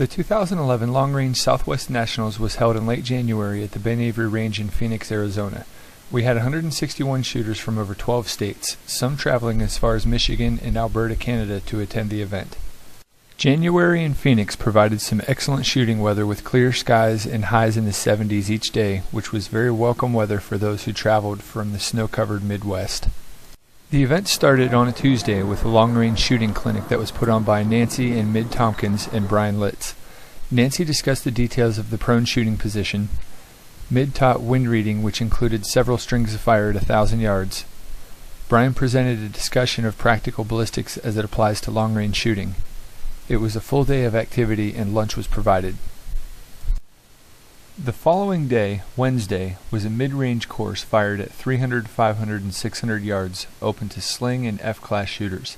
The 2011 Long Range Southwest Nationals was held in late January at the Ben Avery Range in Phoenix, Arizona. We had 161 shooters from over 12 states, some traveling as far as Michigan and Alberta, Canada to attend the event. January in Phoenix provided some excellent shooting weather with clear skies and highs in the 70s each day, which was very welcome weather for those who traveled from the snow-covered Midwest. The event started on a Tuesday with a long-range shooting clinic that was put on by Nancy and Mid Tompkins and BryanLitz. Nancy discussed the details of the prone shooting position. Mid taught wind reading, which included several strings of fire at 1,000 yards. Bryan presented a discussion of practical ballistics as it applies to long-range shooting. It was a full day of activity and lunch was provided. The following day, Wednesday, was a mid-range course fired at 300, 500, and 600 yards, open to sling and F-class shooters.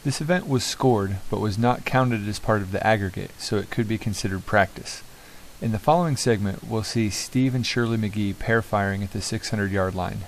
This event was scored, but was not counted as part of the aggregate, so it could be considered practice. In the following segment, we'll see Steve and Shirley McGee pair firing at the 600-yard line.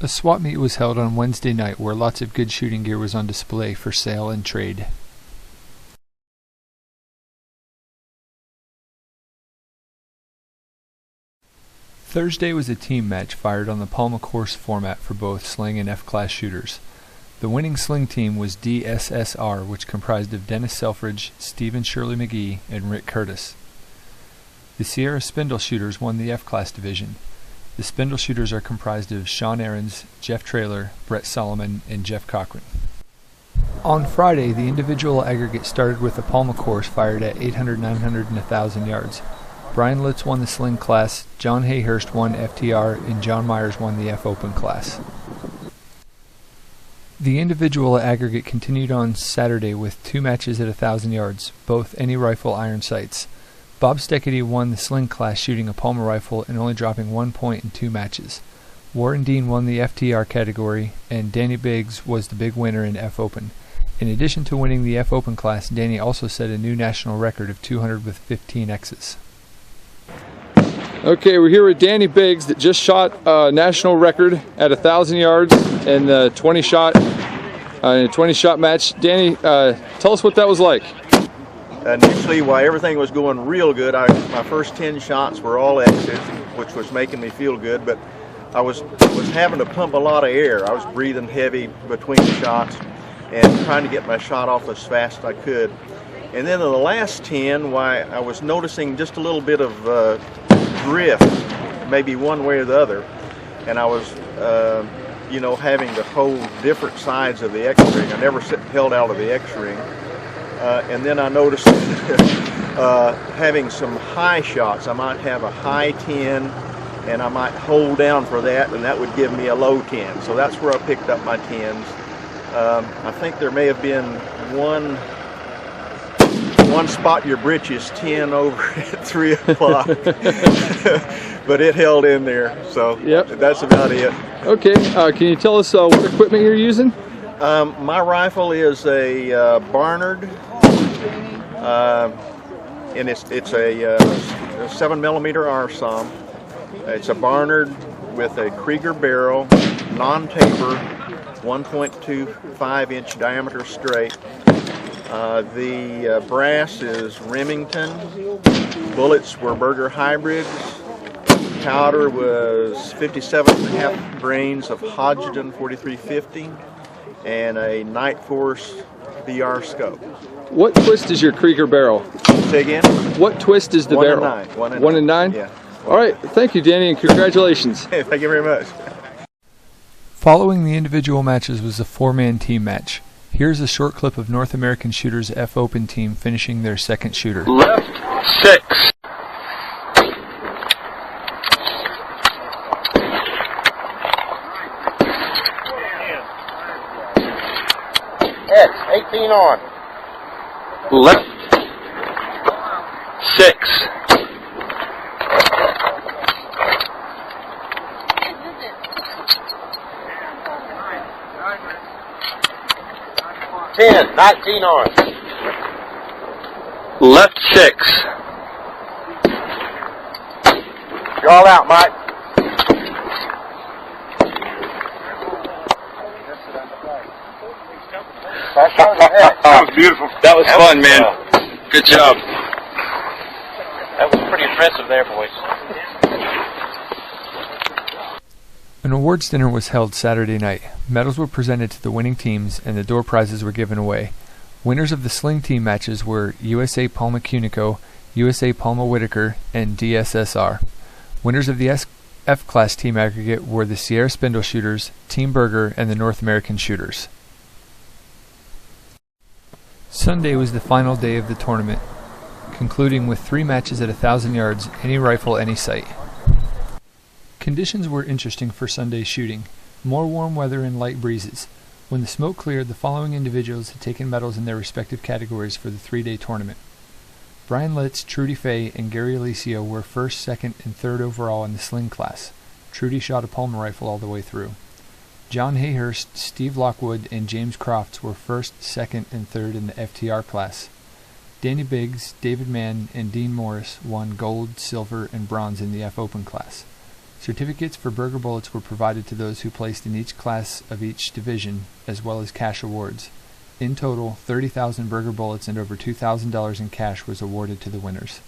A swap meet was held on Wednesday night where lots of good shooting gear was on display for sale and trade. Thursday was a team match fired on the Palma course format for both sling and F-class shooters. The winning sling team was DSSR, which comprised of Dennis Selfridge, Steve and Shirley McGee, and Rick Curtis. The Sierra Spindle shooters won the F-class division. The Spindle shooters are comprised of Sean Ahrens, Jeff Traylor, Brett Solomon, and Jeff Cochran. On Friday, the individual aggregate started with the Palma course fired at 800, 900, and 1,000 yards. BryanLitz won the sling class, John Hayhurst won FTR, and John Myers won the F Open class. The individual aggregate continued on Saturday with 2 matches at 1,000 yards, both any rifle iron sights. Bob Steckety won the sling class shooting a Palma rifle and only dropping 1 point in 2 matches. Warren Dean won the FTR category, and Danny Biggs was the big winner in F Open. In addition to winning the F Open class, Danny also set a new national record of 200 with 15 X's. Okay, we're here with Danny Biggs that just shot a national record at 1,000 yards in the 20-shot match. Danny, tell us what that was like. Initially, while everything was going real good, my first 10 shots were all exits, which was making me feel good, but I was having to pump a lot of air. I was breathing heavy between shots and trying to get my shot off as fast as I could. And then in the last 10, why I was noticing just a little bit of drift, maybe one way or the other, and I was, having to hold different sides of the X-ring. I never held out of the X-ring. And then I noticed having some high shots. I might have a high 10, and I might hold down for that, and that would give me a low 10. So that's where I picked up my 10s. I think there may have been one spot your britches 10 over at 3 o'clock, but it held in there. So yep, that's about it. Okay, can you tell us what equipment you're using? My rifle is a Barnard, and it's a 7mm RSOM. It's a Barnard with a Krieger barrel, non-taper, 1.25-inch diameter straight. The brass is Remington. Bullets were Berger hybrids. Powder was 57.5 grains of Hodgdon 4350 and a Night Force VR scope. What twist is your Krieger barrel? Say again? What twist is the barrel? 1 and 9. Yeah. All right. Thank you, Danny, and congratulations. Hey, thank you very much. Following the individual matches was a 4-man team match. Here's a short clip of North American Shooters F Open team finishing their second shooter. Left 6. X, 18 on. Left 6. Ten, 19 on. Left 6. You're all out, Mike. That was beautiful. That was fun, man. Good job. That was pretty impressive there, boys. An awards dinner was held Saturday night. Medals were presented to the winning teams, and the door prizes were given away. Winners of the sling team matches were USA Palma Cunico, USA Palma Whitaker, and DSSR. Winners of the F-Class team aggregate were the Sierra Spindle Shooters, Team Berger, and the North American Shooters. Sunday was the final day of the tournament, concluding with 3 matches at 1,000 yards, any rifle, any sight. Conditions were interesting for Sunday's shooting. More warm weather and light breezes. When the smoke cleared, the following individuals had taken medals in their respective categories for the 3-day tournament. BryanLitz, Trudy Fay, and Gary Alicio were 1st, 2nd, and 3rd overall in the sling class. Trudy shot a Palmer rifle all the way through. John Hayhurst, Steve Lockwood, and James Crofts were 1st, 2nd, and 3rd in the FTR class. Danny Biggs, David Mann, and Dean Morris won gold, silver, and bronze in the F Open class. Certificates for Berger bullets were provided to those who placed in each class of each division, as well as cash awards. In total, 30,000 Berger bullets and over $2,000 in cash was awarded to the winners.